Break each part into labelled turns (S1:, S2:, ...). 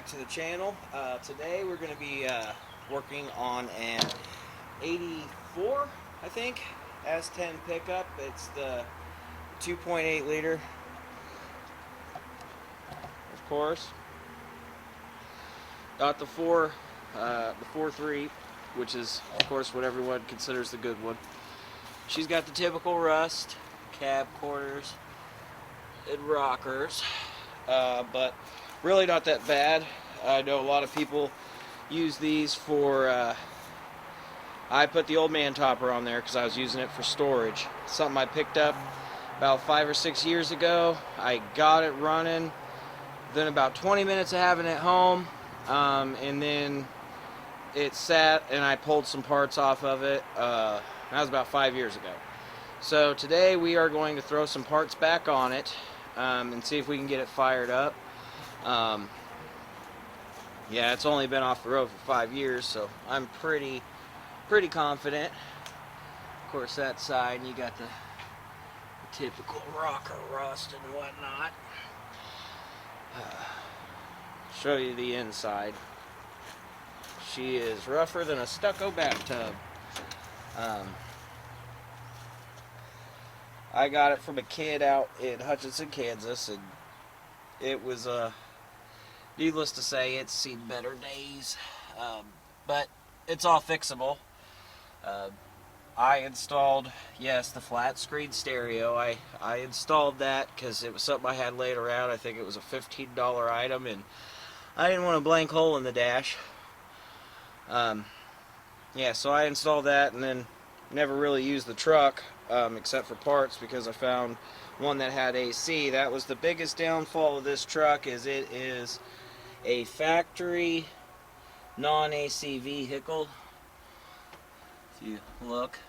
S1: back to the channel. Today we're going to be working on an 84, I think, S10 pickup. It's the 2.8 liter, of course. Got the 4.3, which is, of course, what everyone considers the good one. She's got the typical rust, cab quarters, and rockers, but really not that bad. I know a lot of people use these for, I put the old man topper on there because I was using it for storage. Something I picked up about 5 or 6 years ago. I got it running, then about 20 minutes of having it home, and then it sat and I pulled some parts off of it. That was about 5 years ago. So today we are going to throw some parts back on it and see if we can get it fired up. Yeah, it's only been off the road for 5 years, so I'm pretty confident. Of course, that side, you got the typical rocker rust and whatnot. Show you the inside. She is rougher than a stucco bathtub. I got it from a kid out in Hutchinson, Kansas, and it was, needless to say, it's seen better days, but it's all fixable. I installed, yes, the flat screen stereo. I installed that because it was something I had laid around. I think it was a $15 item, and I didn't want a blank hole in the dash. Yeah, so I installed that and then never really used the truck except for parts because I found one that had AC. That was the biggest downfall of this truck, is it is a factory non-AC vehicle. If you look,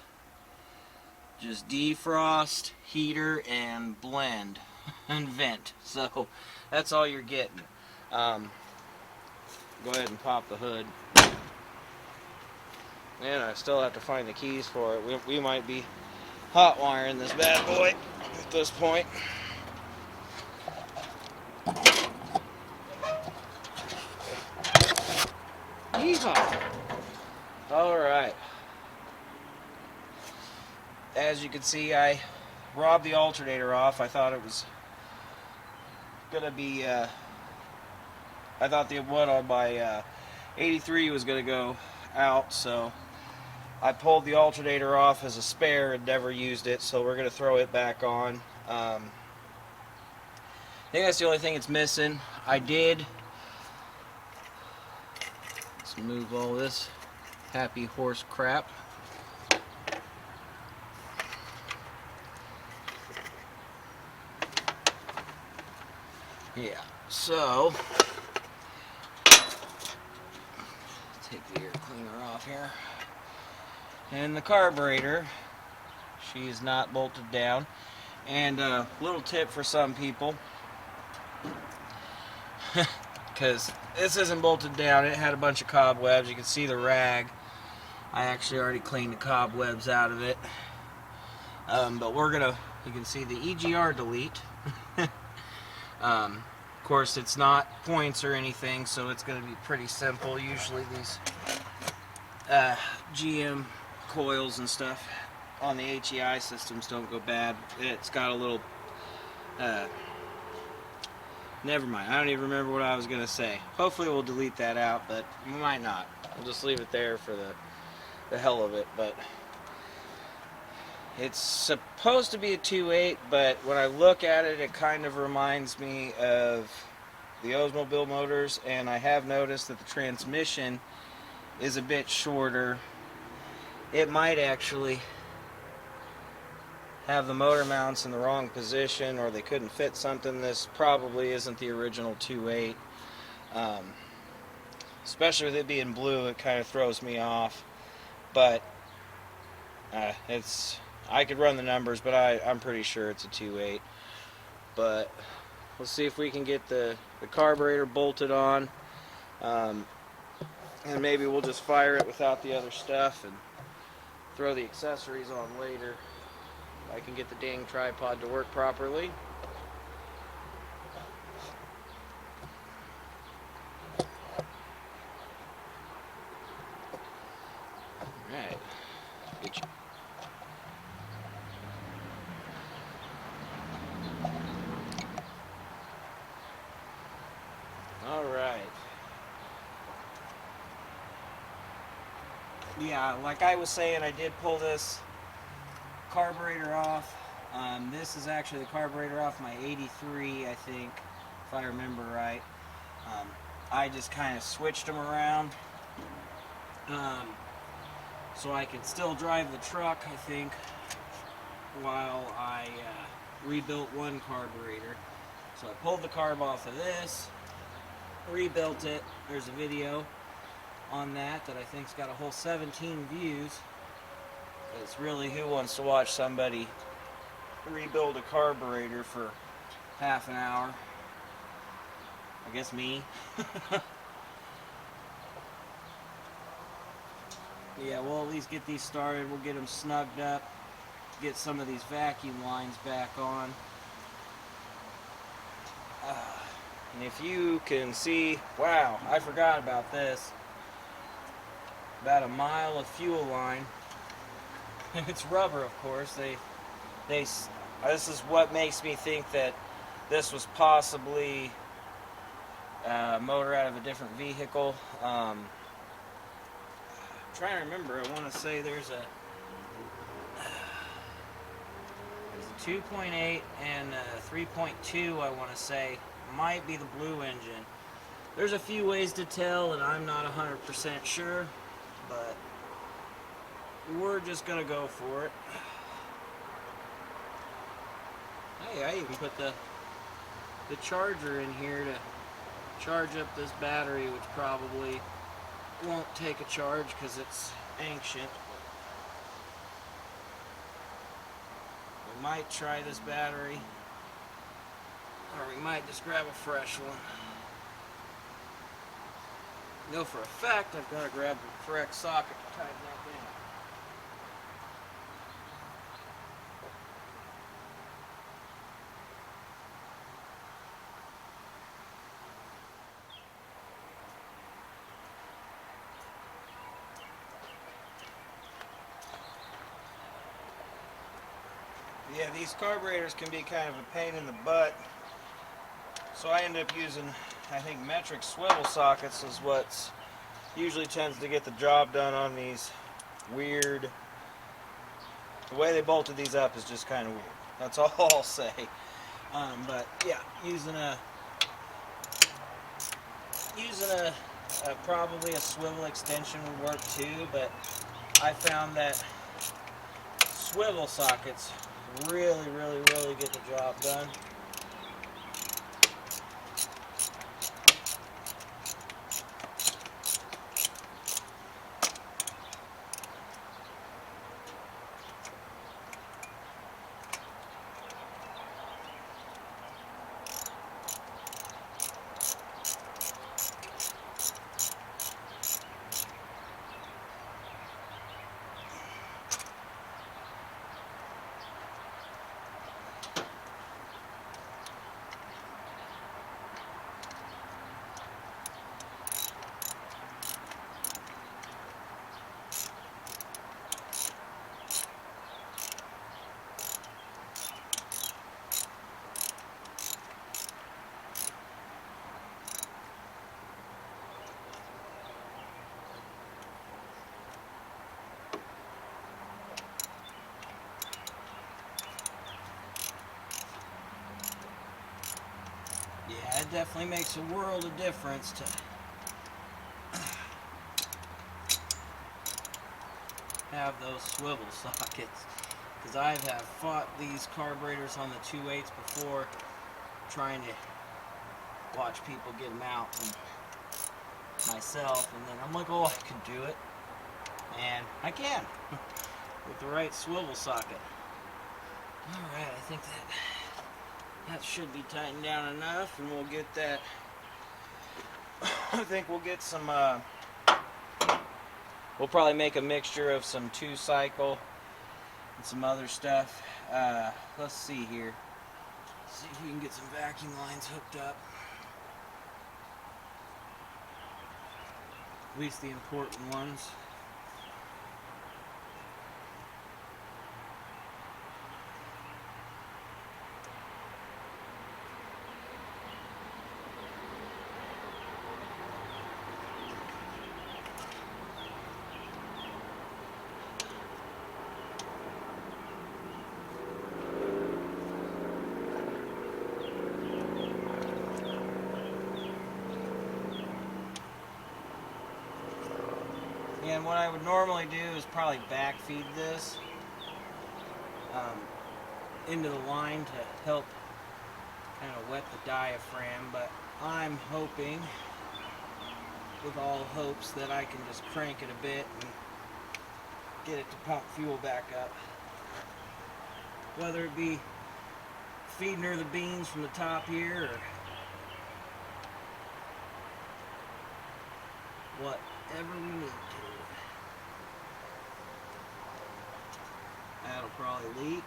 S1: just defrost, heater, and blend and vent. So that's all you're getting. Go ahead and pop the hood. And I still have to find the keys for it. We might be hot wiring this bad boy at this point. Yeehaw! Alright. As you can see, I robbed the alternator off. I thought it was gonna be, I thought the one on my 83 was gonna go out, so I pulled the alternator off as a spare and never used it, so we're going to throw it back on. I think that's the only thing it's missing. Let's move all this happy horse crap. Yeah, so take the air cleaner off here. And the carburetor, she's not bolted down. And a little tip for some people, because this isn't bolted down, it had a bunch of cobwebs. You can see the rag. I actually already cleaned the cobwebs out of it. But you can see the EGR delete. Of course, it's not points or anything, so it's going to be pretty simple. Usually these GM coils and stuff on the HEI systems don't go bad. It's got a little never mind, I don't even remember what I was gonna say. Hopefully we'll delete that out, but we might not. We'll just leave it there for the hell of it. But it's supposed to be a 2.8, but when I look at it, it kind of reminds me of the Oldsmobile motors, and I have noticed that the transmission is a bit shorter. It might actually have the motor mounts in the wrong position, or they couldn't fit something. This probably isn't the original 2.8. Especially with it being blue, it kind of throws me off. But I could run the numbers, but I'm pretty sure it's a 2.8. But let's see if we can get the carburetor bolted on. And maybe we'll just fire it without the other stuff and throw the accessories on later. I can get the dang tripod to work properly. Yeah, like I was saying, I did pull this carburetor off. This is actually the carburetor off my 83, I think, if I remember right. I just kind of switched them around so I could still drive the truck, I think, while I rebuilt one carburetor. So I pulled the carb off of this, rebuilt it. There's a video on that I think's got a whole 17 views. It's really, who wants to watch somebody rebuild a carburetor for half an hour? I guess me. Yeah, we'll at least get these started. We'll get them snugged up, get some of these vacuum lines back on. And if you can see, wow, I forgot about this. About a mile of fuel line. It's rubber, of course. This is what makes me think that this was possibly a motor out of a different vehicle. Trying to remember, I want to say there's a 2.8 and a 3.2, I want to say, might be the blue engine. There's a few ways to tell, and I'm not 100% sure, but we're just going to go for it. Hey, I even put the charger in here to charge up this battery, which probably won't take a charge because it's ancient. We might try this battery, or we might just grab a fresh one. I know for a fact I've got to grab the correct socket to tighten that in. Yeah, these carburetors can be kind of a pain in the butt, so I end up using, I think, metric swivel sockets is what usually tends to get the job done on these weird. The way they bolted these up is just kind of weird. That's all I'll say. But yeah, using a probably a swivel extension would work too, but I found that swivel sockets really get the job done. Yeah, it definitely makes a world of difference to have those swivel sockets, because I have fought these carburetors on the 2.8s before, trying to watch people get them out and myself, and then I'm like, oh, I can do it, and I can with the right swivel socket. Alright, I think that should be tightened down enough, and we'll get that. I think we'll get some we'll probably make a mixture of some 2-cycle and some other stuff. Let's see here. See if we can get some vacuum lines hooked up. At least the important ones. And what I would normally do is probably backfeed this into the line to help kind of wet the diaphragm, but I'm hoping, with all hopes, that I can just crank it a bit and get it to pump fuel back up. Whether it be feeding her the beans from the top here or whatever we need to. That'll probably leak.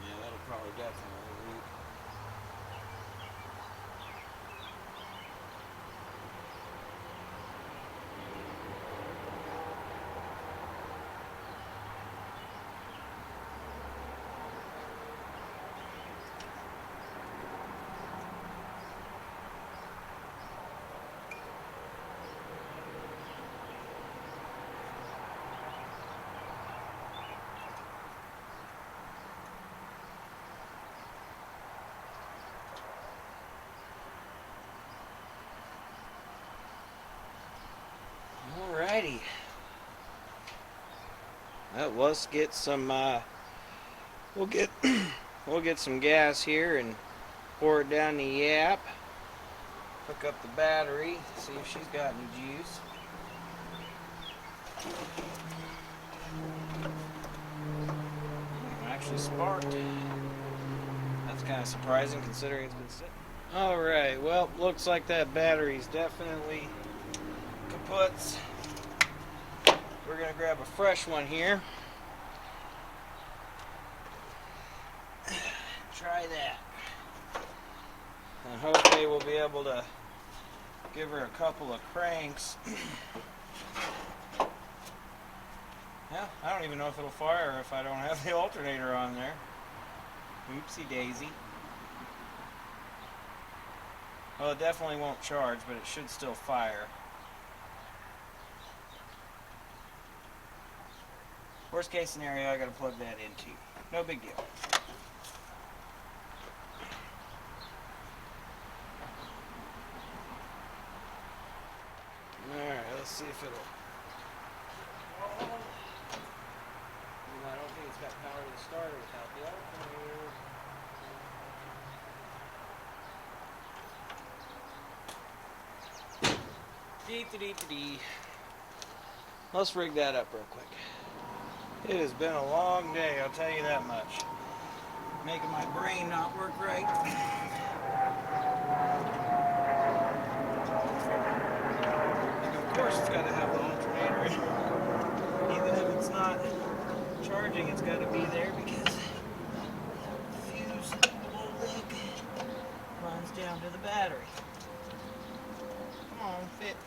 S1: Yeah, that'll probably definitely leak. Alrighty. Well, let's get some. We'll get we'll get some gas here and pour it down the yap. Hook up the battery. See if she's got any juice. Actually sparked. That's kind of surprising considering it's been sitting. Alright, well, looks like that battery's definitely kaputs. We're going to grab a fresh one here. Try that. And hopefully we'll be able to give her a couple of cranks. Yeah, I don't even know if it'll fire if I don't have the alternator on there. Oopsie daisy. Well, it definitely won't charge, but it should still fire. Worst case scenario, I gotta plug that into. No big deal. Alright, let's see if it'll. I don't think it's got power to the starter without the alternator. Dee. Let's rig that up real quick. It has been a long day, I'll tell you that much. Making my brain not work right. And of course it's got to have the alternator. Even if it's not charging, it's got to be there because the fuse link runs down to the battery. Come on, fit.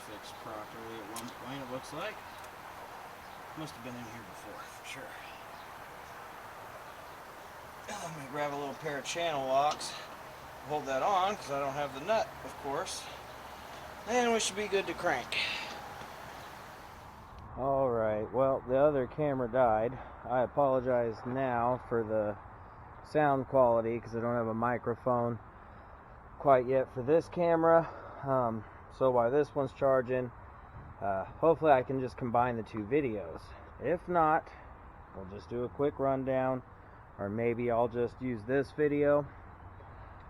S1: Fixed properly at one point, it looks like. Must have been in here before, for sure. I'm going to grab a little pair of channel locks, hold that on, because I don't have the nut, of course. And we should be good to crank. Alright, well, the other camera died. I apologize now for the sound quality because I don't have a microphone quite yet for this camera. So while this one's charging, hopefully I can just combine the two videos. If not, we'll just do a quick rundown, or maybe I'll just use this video.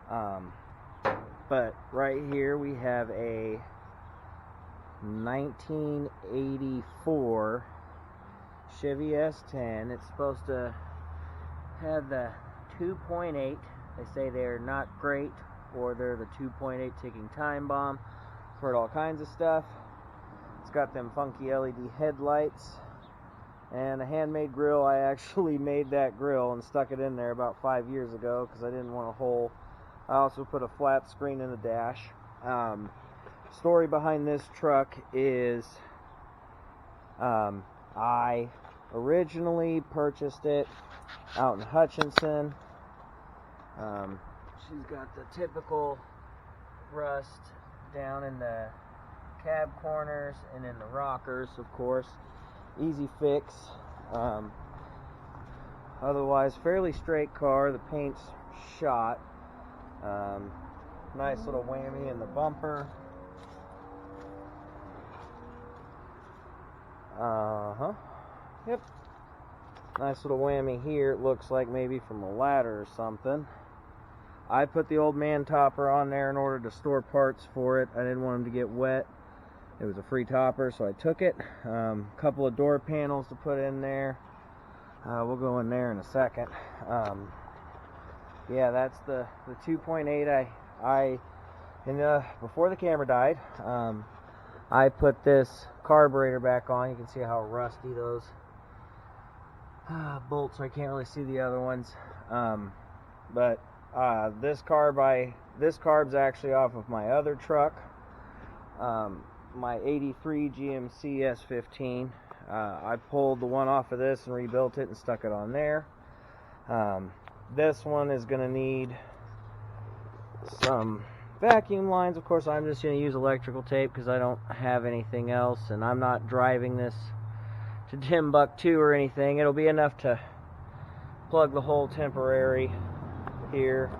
S1: But right here we have a 1984 Chevy S10. It's supposed to have the 2.8. They say they're not great, or they're the 2.8 ticking time bomb. I've heard all kinds of stuff. It's got them funky LED headlights and a handmade grill. I actually made that grill and stuck it in there about 5 years ago because I didn't want a hole. I also put a flat screen in the dash. Story behind this truck is I originally purchased it out in Hutchinson. She's got the typical rust down in the cab corners and in the rockers, of course. Easy fix. Otherwise, fairly straight car. The paint's shot. Nice little whammy in the bumper. Yep. Nice little whammy here. It looks like maybe from a ladder or something. I put the old man topper on there in order to store parts for it. I didn't want them to get wet. It was a free topper, so I took it. Couple of door panels to put in there. We'll go in there in a second. Yeah, that's the 2.8. Before the camera died, I put this carburetor back on. You can see how rusty those bolts are. I can't really see the other ones. But this carb's actually off of my other truck, my 83 GMC s10. I pulled the one off of this and rebuilt it and stuck it on there. This one is going to need some vacuum lines. Of course, I'm just going to use electrical tape because I don't have anything else, and I'm not driving this to Timbuktu or anything. It'll be enough to plug the hole temporary here.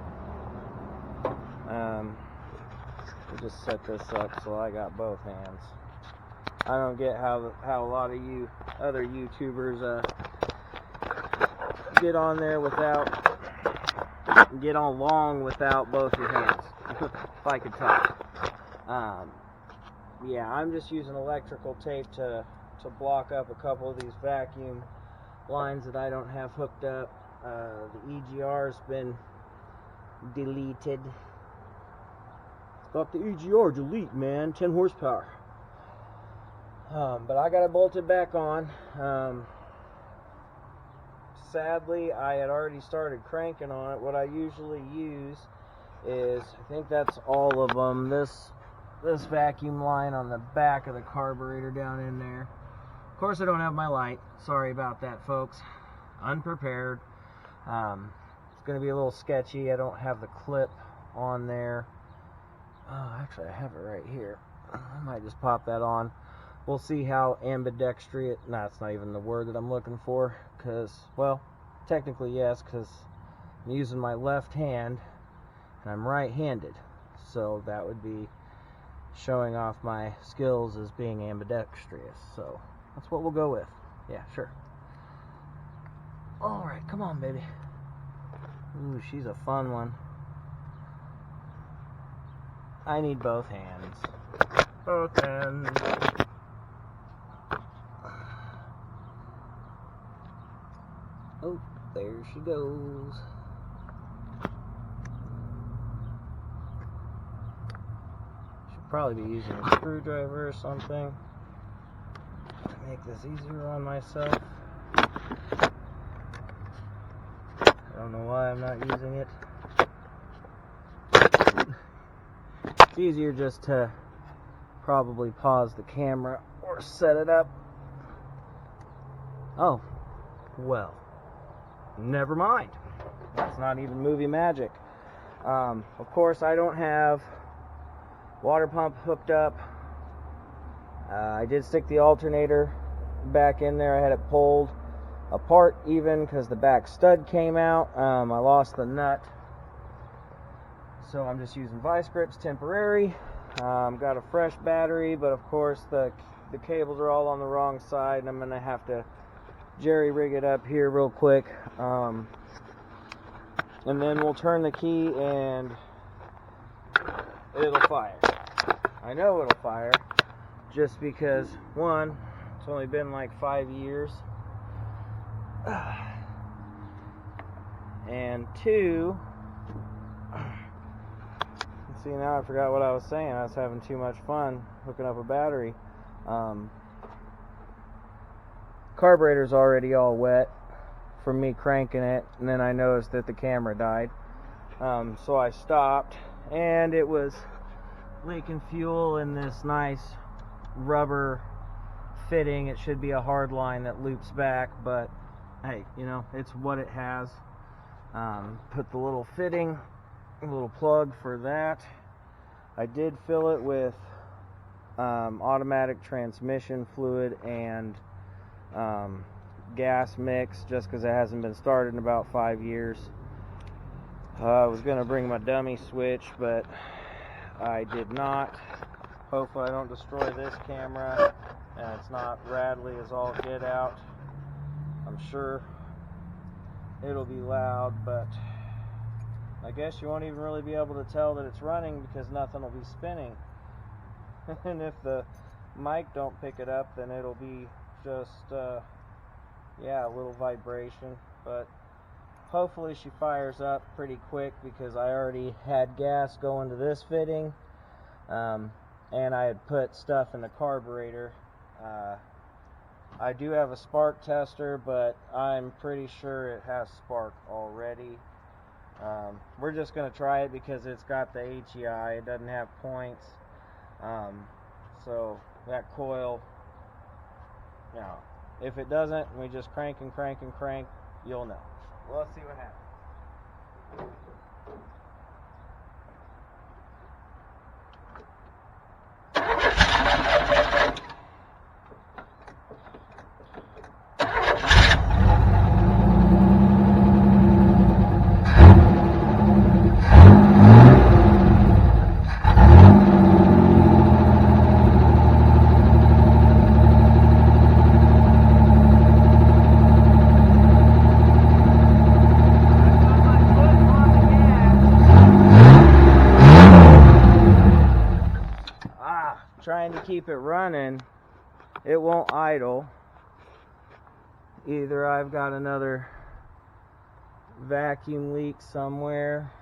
S1: We'll just set this up so I got both hands. I don't get how a lot of you other YouTubers get along without both your hands. If I could talk. Yeah, I'm just using electrical tape to block up a couple of these vacuum lines that I don't have hooked up. The EGR's been deleted. It's got the EGR delete, man. 10 horsepower. But I got it bolted back on. Sadly, I had already started cranking on it. What I usually use is, I think that's all of them, this vacuum line on the back of the carburetor down in there. Of course, I don't have my light. Sorry about that, folks. Unprepared. It's going to be a little sketchy. I don't have the clip on there. Oh, actually, I have it right here. I might just pop that on. We'll see how ambidextrous. No, it's not even the word that I'm looking for. Because, well, technically yes, because I'm using my left hand and I'm right-handed. So that would be showing off my skills as being ambidextrous. So that's what we'll go with. Yeah, sure. Alright, come on, baby. Ooh, she's a fun one. I need both hands. Both hands. Oh, there she goes. Should probably be using a screwdriver or something to make this easier on myself. I don't know why I'm not using it. It's easier just to probably pause the camera or set it up. Oh, well. Never mind. That's not even movie magic. Of course, I don't have
S2: Water pump hooked up. I did stick the alternator back in there. I had it pulled apart even because the back stud came out. I lost the nut, so I'm just using vice grips temporary. Got a fresh battery, but of course the cables are all on the wrong side, and I'm gonna have to jerry rig it up here real quick, and then we'll turn the key and it'll fire. I know it'll fire just because, one, it's only been like 5 years, and two, see, now I forgot what I was saying. I was having too much fun hooking up a battery. Carburetor's already all wet from me cranking it, and then I noticed that the camera died. So I stopped, and it was leaking fuel in this nice rubber fitting. It should be a hard line that loops back, but hey, you know, it's what it has. Put the little fitting, a little plug for that. I did fill it with automatic transmission fluid and gas mix, just because it hasn't been started in about 5 years. I was going to bring my dummy switch, but I did not. Hopefully I don't destroy this camera and it's not rattly as all get out. I'm sure it'll be loud, but I guess you won't even really be able to tell that it's running because nothing will be spinning. And if the mic don't pick it up, then it'll be just yeah, a little vibration. But hopefully she fires up pretty quick, because I already had gas going to this fitting, and I had put stuff in the carburetor. I do have a spark tester, but I'm pretty sure it has spark already. We're just going to try it because it's got the HEI. It doesn't have points. So that coil, you know, if it doesn't, we just crank and crank and crank, you'll know. Well, let's see what happens. Trying to keep it running, it won't idle. Either I've got another vacuum leak somewhere.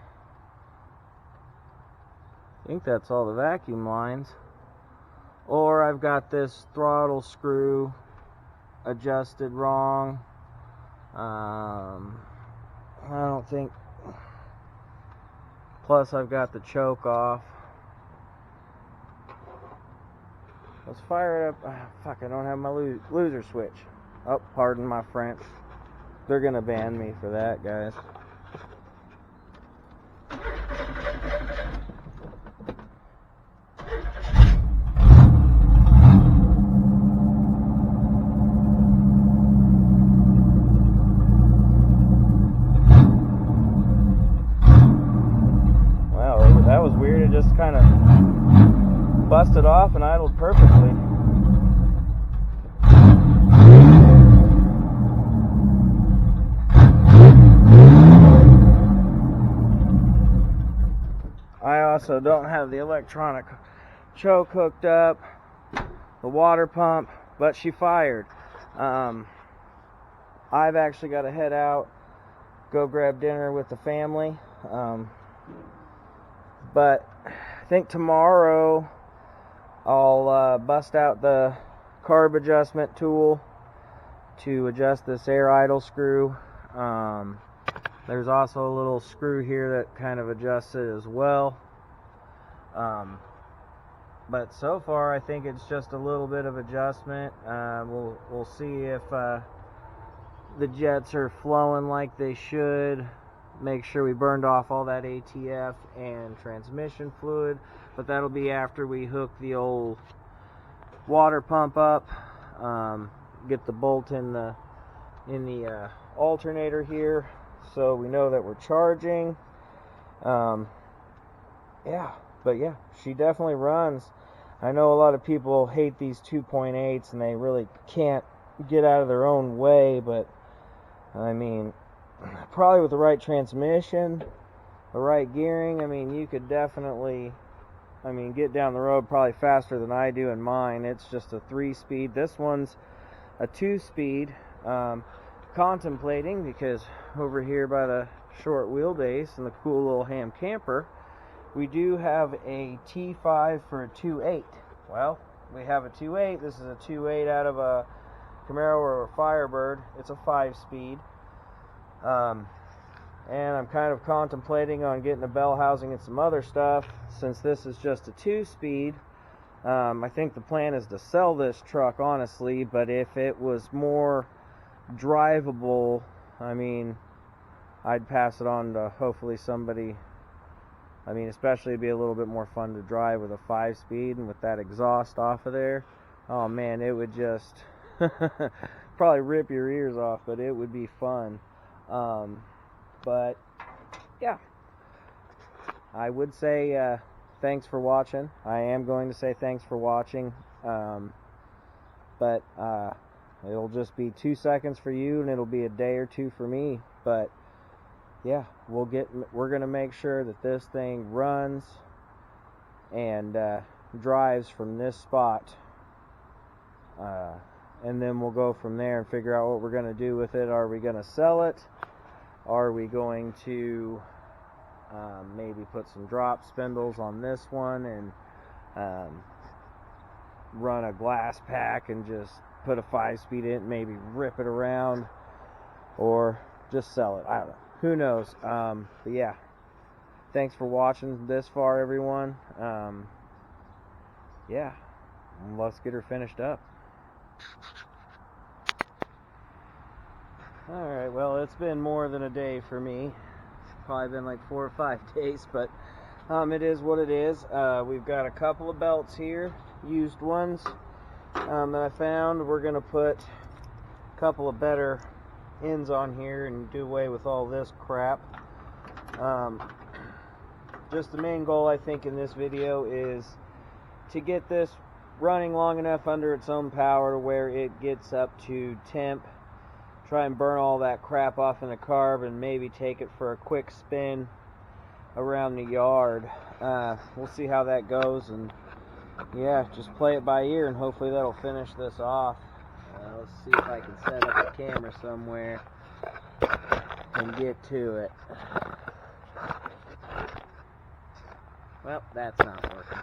S2: I think that's all the vacuum lines. Or I've got this throttle screw adjusted wrong. I don't think. Plus I've got the choke off. Let's fire it up. Fuck, I don't have my loser switch. Oh, pardon my French. They're gonna ban me for that, guys. Wow, that was weird. It just kind of busted off and idled perfectly. I also don't have the electronic choke hooked up, the water pump, but she fired. I've actually got to head out, go grab dinner with the family, but I think tomorrow I'll bust out the carb adjustment tool to adjust this air idle screw. There's also a little screw here that kind of adjusts it as well. But so far I think it's just a little bit of adjustment. We'll see if the jets are flowing like they should make sure we burned off all that ATF and transmission fluid, but that'll be after we hook the old water pump up, get the bolt in the alternator here so we know that we're charging. Yeah, but yeah, she definitely runs. I know a lot of people hate these 2.8s and they really can't get out of their own way, but I mean, probably with the right transmission, the right gearing, I mean, you could definitely, I mean, get down the road probably faster than I do in mine. It's just a 3-speed. This one's a 2-speed. Contemplating, because over here by the short wheelbase and the cool little ham camper, we do have a T5 for a 2.8. Well, we have a 2.8. This is a 2.8 out of a Camaro or a Firebird. It's a 5-speed. And I'm kind of contemplating on getting a bell housing and some other stuff. Since this is just a 2-speed, I think the plan is to sell this truck, honestly, but if it was more drivable, I mean, I'd pass it on to hopefully somebody. I mean, especially it'd be a little bit more fun to drive with a 5-speed and with that exhaust off of there. Oh man, it would just probably rip your ears off, but it would be fun. But yeah, I would say thanks for watching. I am going to say thanks for watching, but it'll just be 2 seconds for you, and it'll be a day or two for me. But yeah, we're gonna make sure that this thing runs and drives from this spot, and then we'll go from there and figure out what we're gonna do with it. Are we gonna sell it? Are we going to maybe put some drop spindles on this one and run a glass pack and just put a 5-speed in, maybe rip it around, or just sell it? I don't know. Who knows? But yeah, thanks for watching this far, everyone. Yeah, let's get her finished up. Alright, well, it's been more than a day for me. It's probably been like 4 or 5 days, but it is what it is. We've got a couple of belts here, used ones, that I found. We're going to put a couple of better ends on here and do away with all this crap. Just the main goal, I think, in this video is to get this running long enough under its own power to where it gets up to temp. Try and burn all that crap off in the carb and maybe take it for a quick spin around the yard. We'll see how that goes, and yeah, just play it by ear, and hopefully that'll finish this off. Let's see if I can set up a camera somewhere and get to it. Well, that's not working.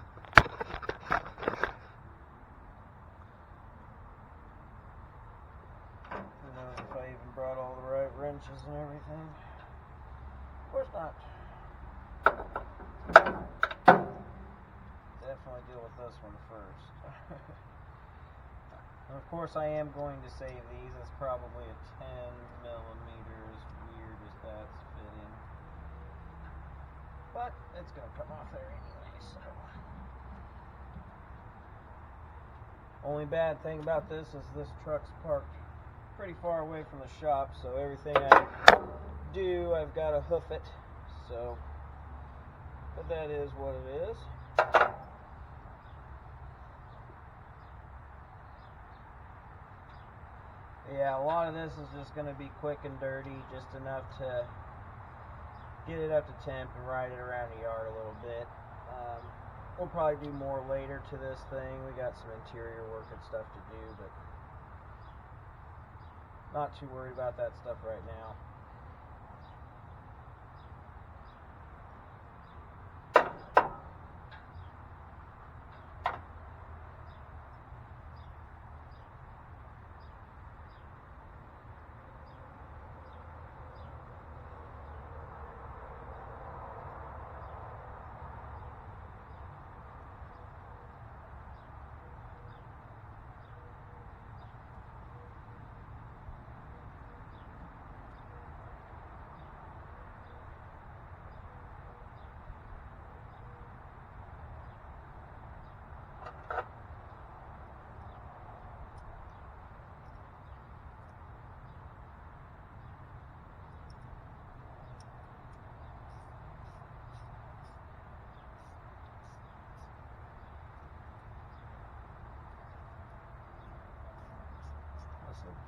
S2: Who knows if I even brought all the right wrenches and everything. Of course not. Definitely deal with this one first. And of course I am going to save these. It's probably a 10 millimeters, weird as that's fitting. But it's going to come off there anyway, so. Only bad thing about this is this truck's parked pretty far away from the shop, so everything I do, I've got to hoof it. So, but that is what it is. Yeah, a lot of this is just going to be quick and dirty, just enough to get it up to temp and ride it around the yard a little bit. We'll probably do more later to this thing. We got some interior work and stuff to do, but not too worried about that stuff right now.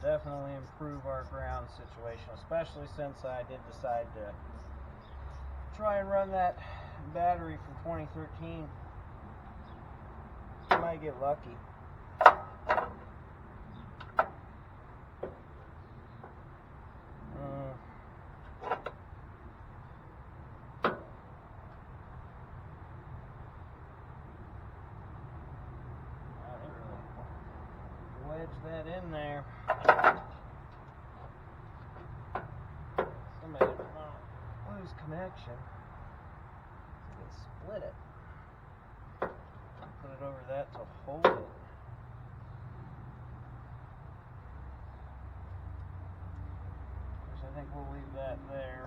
S2: definitely improve our ground situation, especially since I did decide to try and run that battery from 2013. Might get lucky. Wedge that in there. Somebody didn't want to lose connection. They split it. Put it over that to hold it. So I think we'll leave that there.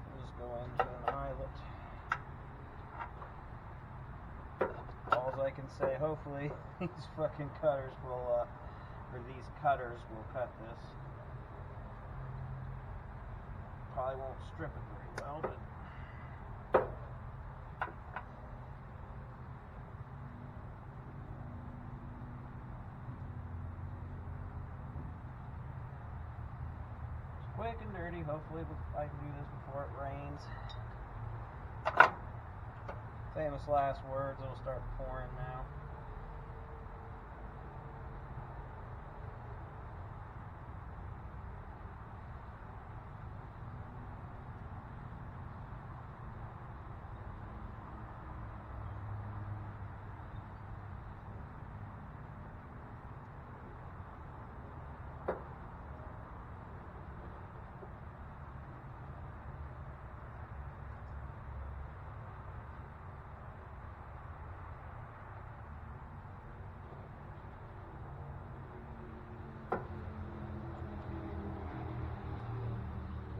S2: We'll just go into an eyelet. All I can say, hopefully these fucking cutters will, or these cutters will cut this. Probably won't strip it very well, but it's quick and dirty. Hopefully I can do this before it rains. Famous last words, it'll start pouring now.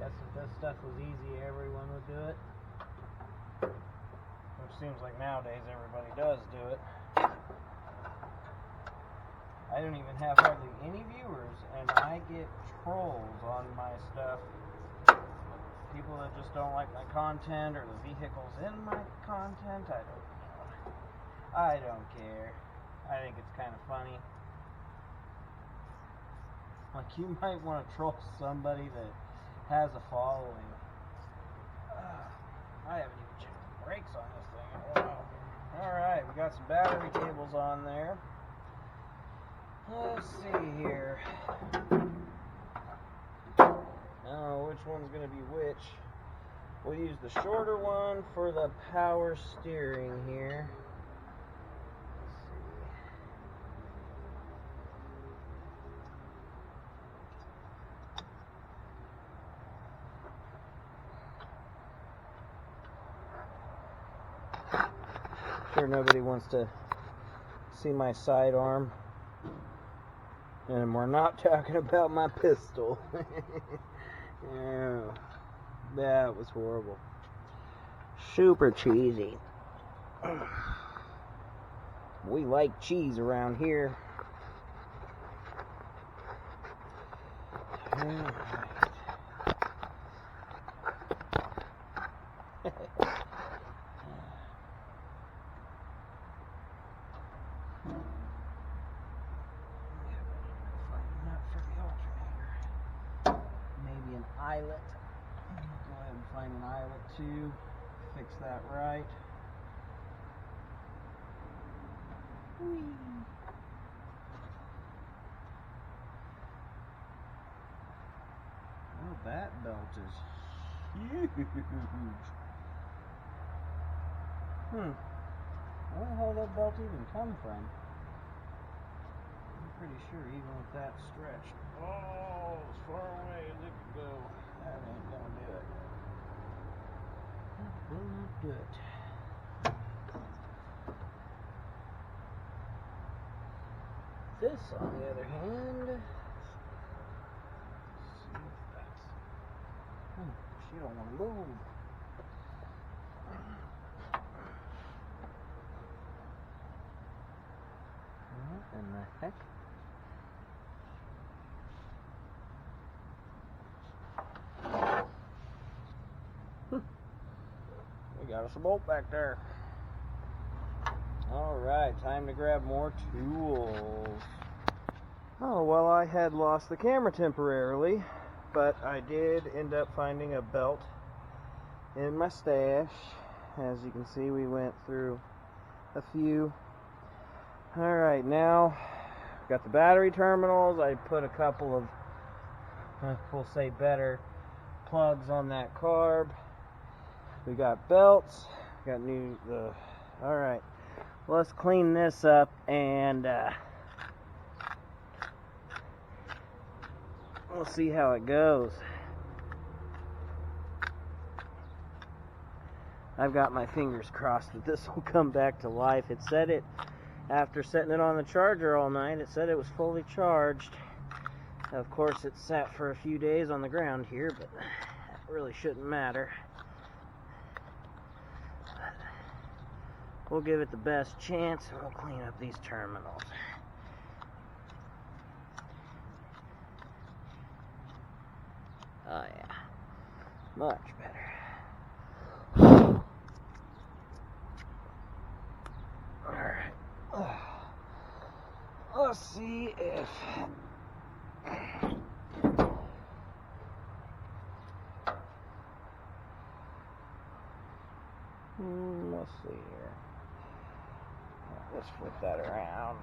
S2: Guess if this stuff was easy, everyone would do it. Which seems like nowadays everybody does do it. I don't even have hardly any viewers, and I get trolls on my stuff. People that just don't like my content, or the vehicles in my content. I don't know. I don't care. I think it's kind of funny. Like, you might want to troll somebody that has a following. I haven't even checked the brakes on this thing in a while. Alright, we got some battery cables on there. Let's see here. Oh, which one's going to be which? We'll use the shorter one for the power steering here. Sure, nobody wants to see my sidearm, and we're not talking about my pistol. Yeah, that was horrible. Super cheesy. We like cheese around here. Alright. Eyelet. Go ahead and find an eyelet too. Fix that right. Whee. Oh, that belt is huge. Where the hell did that belt even come from? I'm pretty sure even with that stretch. Oh, as far away as it could go. That ain't gonna do it. That will not do it. This, on the other hand, let's see if that's. She don't want to move. What in the heck? We got us a bolt back there. Alright, time to grab more tools. Oh, well, I had lost the camera temporarily, but I did end up finding a belt in my stash. As you can see, we went through a few. Alright, now got the battery terminals. I put a couple of, we'll say, better plugs on that carb. We got belts, got new, alright, let's clean this up and we'll see how it goes. I've got my fingers crossed that this will come back to life. It said it, after setting it on the charger all night, it said it was fully charged. Of course, it sat for a few days on the ground here, but that really shouldn't matter. We'll give it the best chance and we'll clean up these terminals. Oh yeah, much better. Alright, let's see if let's see here. Let's flip that around.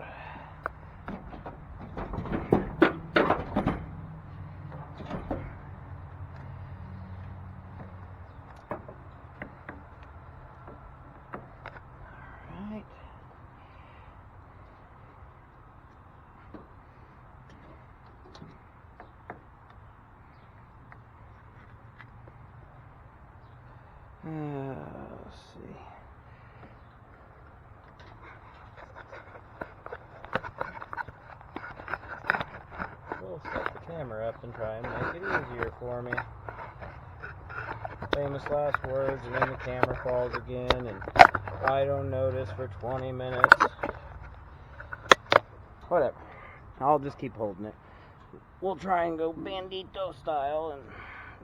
S2: Alright. Let's see. We'll set the camera up and try and make it easier for me. Famous last words, and then the camera falls again, and I don't notice for 20 minutes. Whatever. I'll just keep holding it. We'll try and go Bandito style and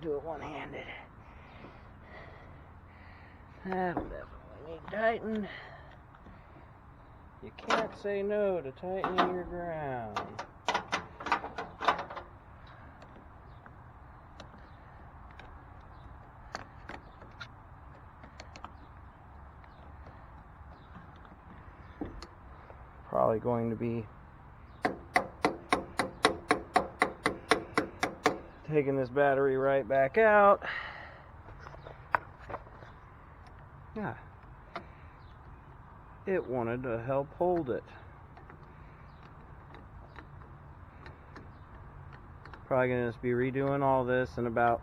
S2: do it one-handed. That'll definitely need tightened. You can't say no to tightening your ground. Probably going to be taking this battery right back out. Yeah, it wanted to help hold it. Probably gonna just be redoing all this in about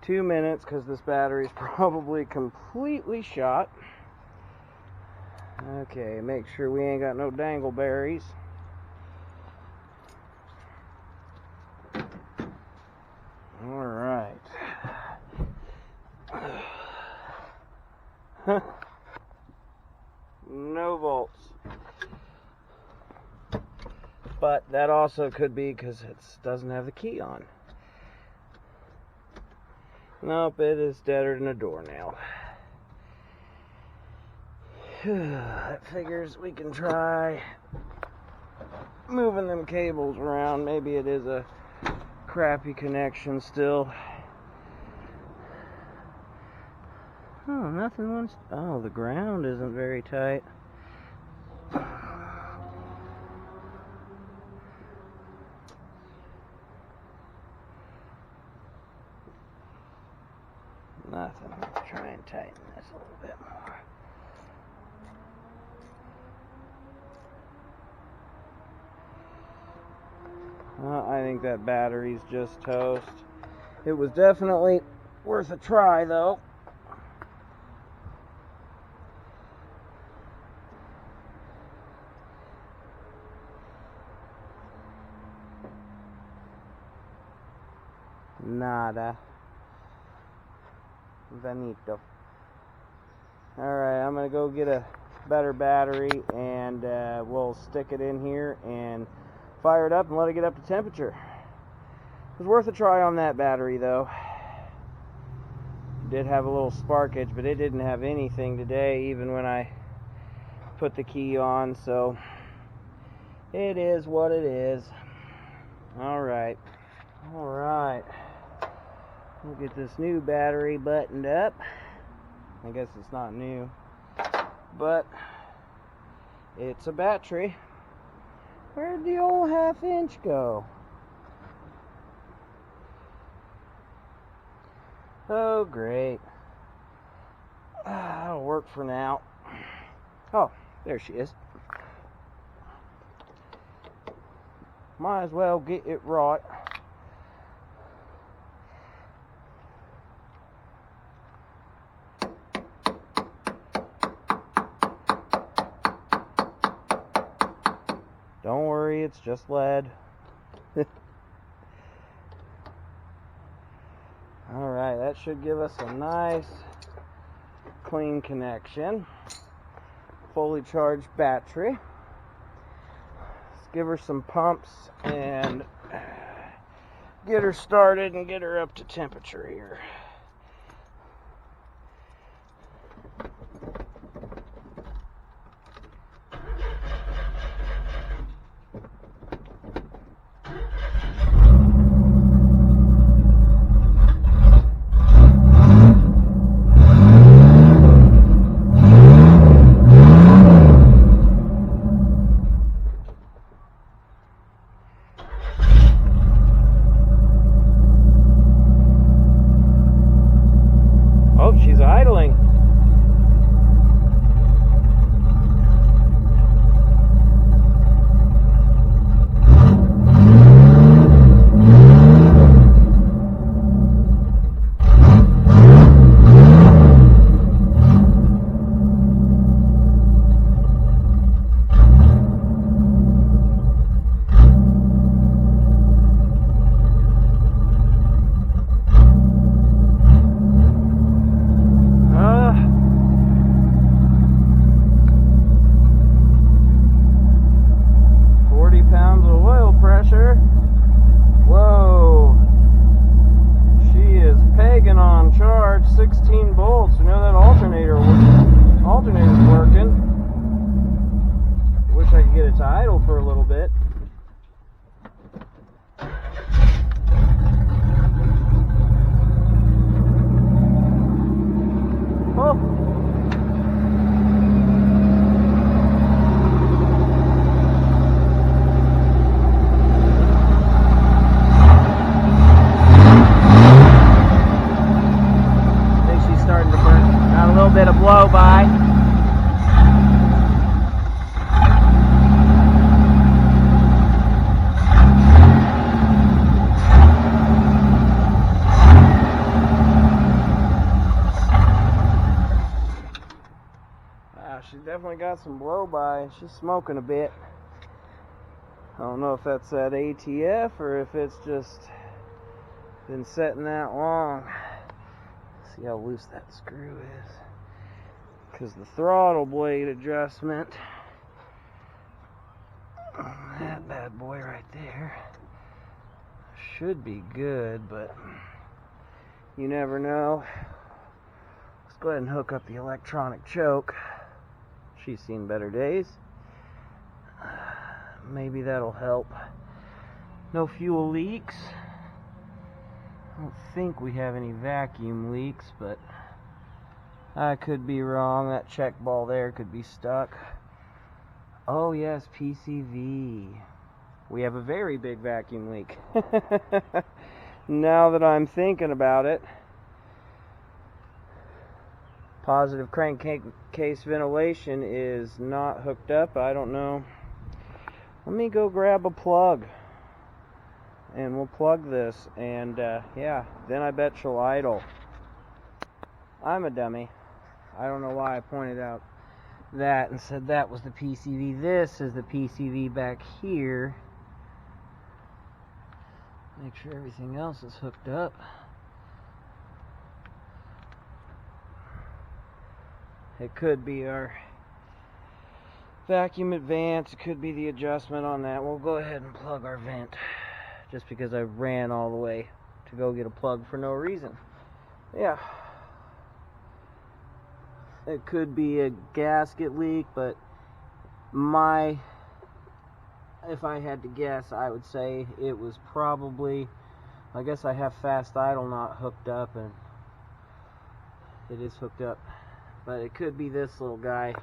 S2: 2 minutes because this battery's probably completely shot. Okay, make sure we ain't got no dangleberries. Alright. No volts. But that also could be because it doesn't have the key on. Nope, it is deader than a doornail. That figures we can try moving them cables around. Maybe it is a crappy connection still. Oh, nothing wants. Oh, the ground isn't very tight. Nothing. Let's try and tighten this a little bit more. Well, I think that battery's just toast. It was definitely worth a try, though. Nada. Vanito. Alright, I'm going to go get a better battery and we'll stick it in here and fire it up and let it get up to temperature. It was worth a try on that battery though. It did have a little sparkage, but it didn't have anything today even when I put the key on, so It is what it is. Alright. Alright. We'll get this new battery buttoned up. I guess it's not new, but it's a battery. Where'd the old 1/2 inch go? Oh, great. That'll work for now. Oh, there she is. Might as well get it right. Don't worry, it's just lead. Alright, that should give us a nice clean connection. Fully charged battery. Let's give her some pumps and get her started and get her up to temperature here. Oh, she's idling. Whoa, she is pegging on charge, 16 volts. You know that alternator's working. Wish I could get it to idle for a little bit. Oh. Bit of blow by. Wow, she's definitely got some blow by. She's smoking a bit. I don't know if that's that ATF or if it's just been setting that long. See how loose that screw is. Because the throttle blade adjustment on that bad boy right there should be good, but you never know. Let's go ahead and hook up the electronic choke. She's seen better days. Maybe that'll help. No fuel leaks. I don't think we have any vacuum leaks, but I could be wrong. That check ball there could be stuck. Oh yes, PCV. We have a very big vacuum leak. Now that I'm thinking about it. Positive crankcase ventilation is not hooked up. I don't know. Let me go grab a plug. And we'll plug this. And yeah, then I bet she'll idle. I'm a dummy. I don't know why I pointed out that and said that was the PCV. This is the PCV back here. Make sure everything else is hooked up. It could be our vacuum advance. It could be the adjustment on that. We'll go ahead and plug our vent just because I ran all the way to go get a plug for no reason. Yeah. It could be a gasket leak, but my if I had to guess, I would say it was probably, I guess I have fast idle not hooked up, and it is hooked up, but it could be this little guy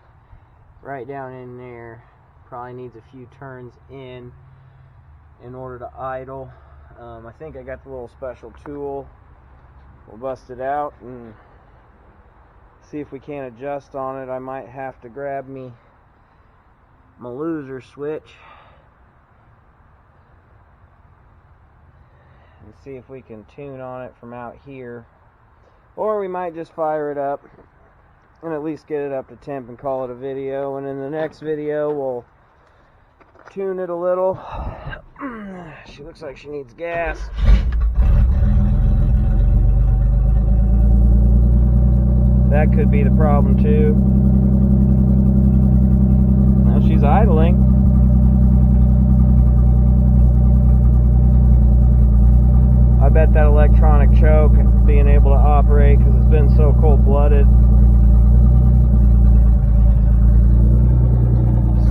S2: right down in there. Probably needs a few turns in order to idle. I think I got the little special tool. We'll bust it out and see if we can't adjust on it. I might have to grab me my loser switch and see if we can tune on it from out here, or we might just fire it up and at least get it up to temp and call it a video. And in the next video we'll tune it a little. She looks like she needs gas. That could be the problem too. Now she's idling. I bet that electronic choke being able to operate, because it's been so cold-blooded.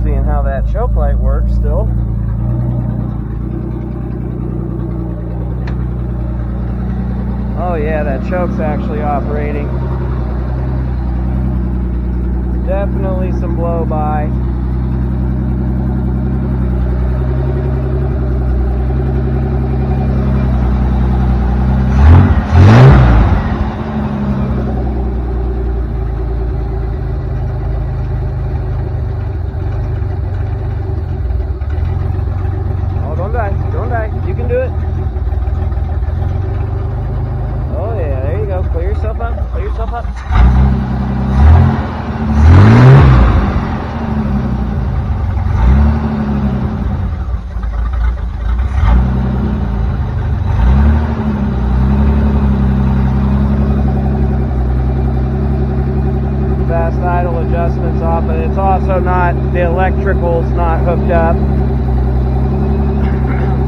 S2: Seeing how that choke light works still. Oh yeah, that choke's actually operating. Definitely some blow by. Oh, don't die, don't die. You can do it. Oh yeah, there you go. Clear yourself up, clear yourself up. Fast idle adjustments off, but it's also not, the electrical's not hooked up.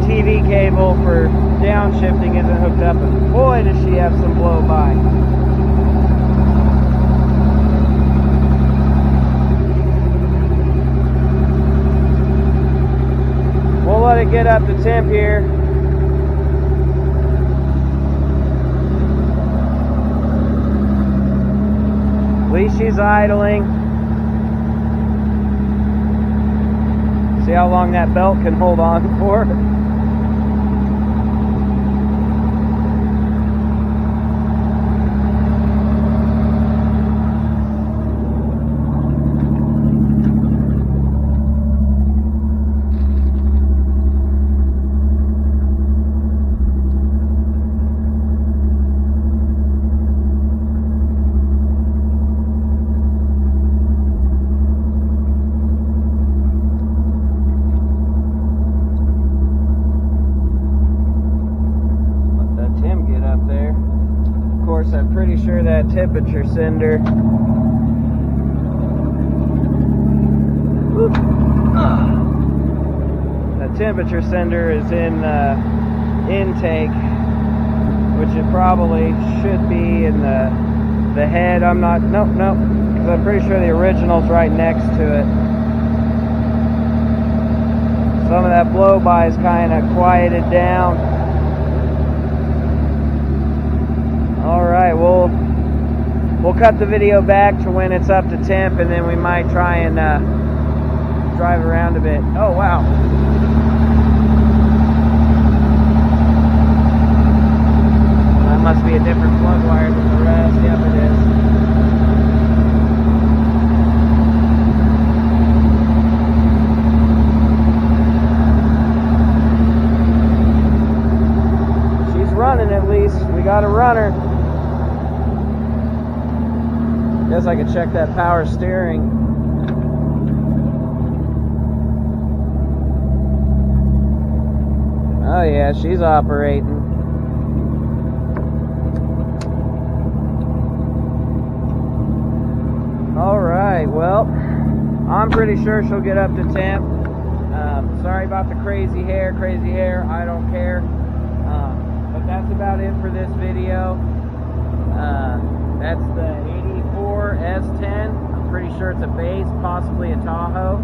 S2: TV cable for downshifting isn't hooked up, and boy does she have some blow by. We'll let it get up to temp here. At least she's idling. See how long that belt can hold on for. I'm pretty sure that temperature sender is in intake, which it probably should be in the head. I'm not, nope, because I'm pretty sure the original's right next to it. Some of that blow by is kind of quieted down. Alright, we'll cut the video back to when it's up to temp, and then we might try and drive around a bit. Oh wow. That must be a different plug wire than the rest. Yep, it is. She's running at least. We got a runner. Guess I could check that power steering. Oh yeah, she's operating. Alright, well, I'm pretty sure she'll get up to temp. Sorry about the crazy hair, I don't care. But that's about it for this video. That's the s10. I'm pretty sure it's a base, possibly a Tahoe.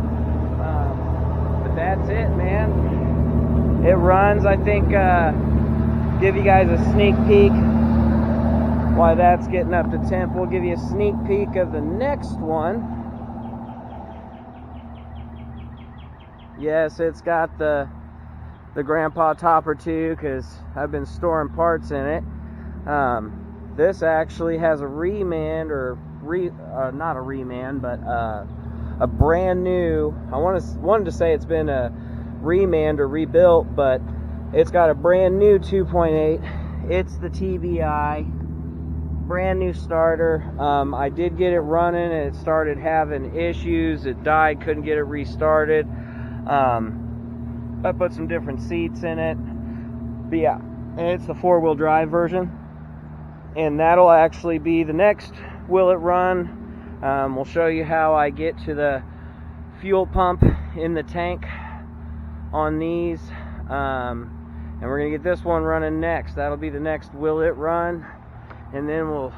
S2: But that's it, man. It runs. I think give you guys a sneak peek while that's getting up to temp. We'll give you a sneak peek of the next one. Yes, it's got the grandpa topper too, because I've been storing parts in it. This actually has a remand, or not a remand, but a brand new, I wanted to say it's been a remand or rebuilt, but it's got a brand new 2.8. It's the TBI, brand new starter. I did get it running and it started having issues. It died, couldn't get it restarted. I put some different seats in it, but yeah, and it's the 4-wheel drive version, and that'll actually be the next Will It Run. We'll show you how I get to the fuel pump in the tank on these, and we're gonna get this one running next. That'll be the next Will It Run, and then we'll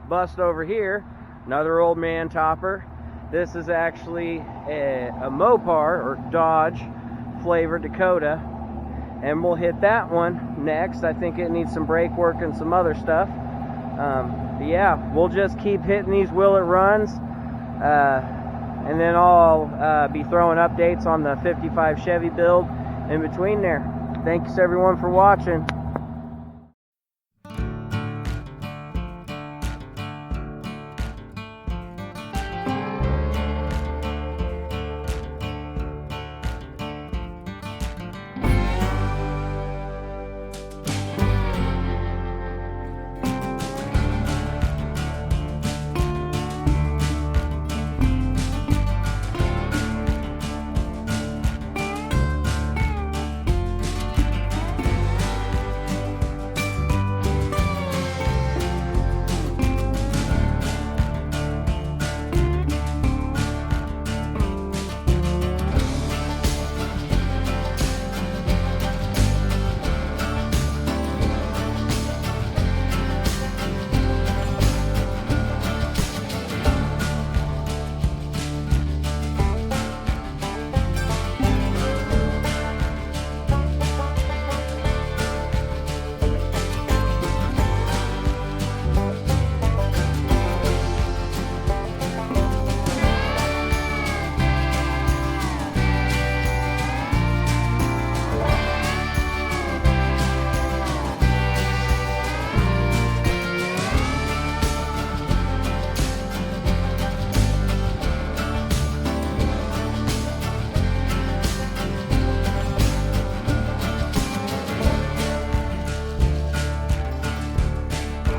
S2: bust over here, another old man topper. This is actually a Mopar or Dodge flavor Dakota, and we'll hit that one next. I think it needs some brake work and some other stuff. But yeah, we'll just keep hitting these Will It Runs, and then I'll be throwing updates on the 55 Chevy build in between there. Thanks everyone for watching.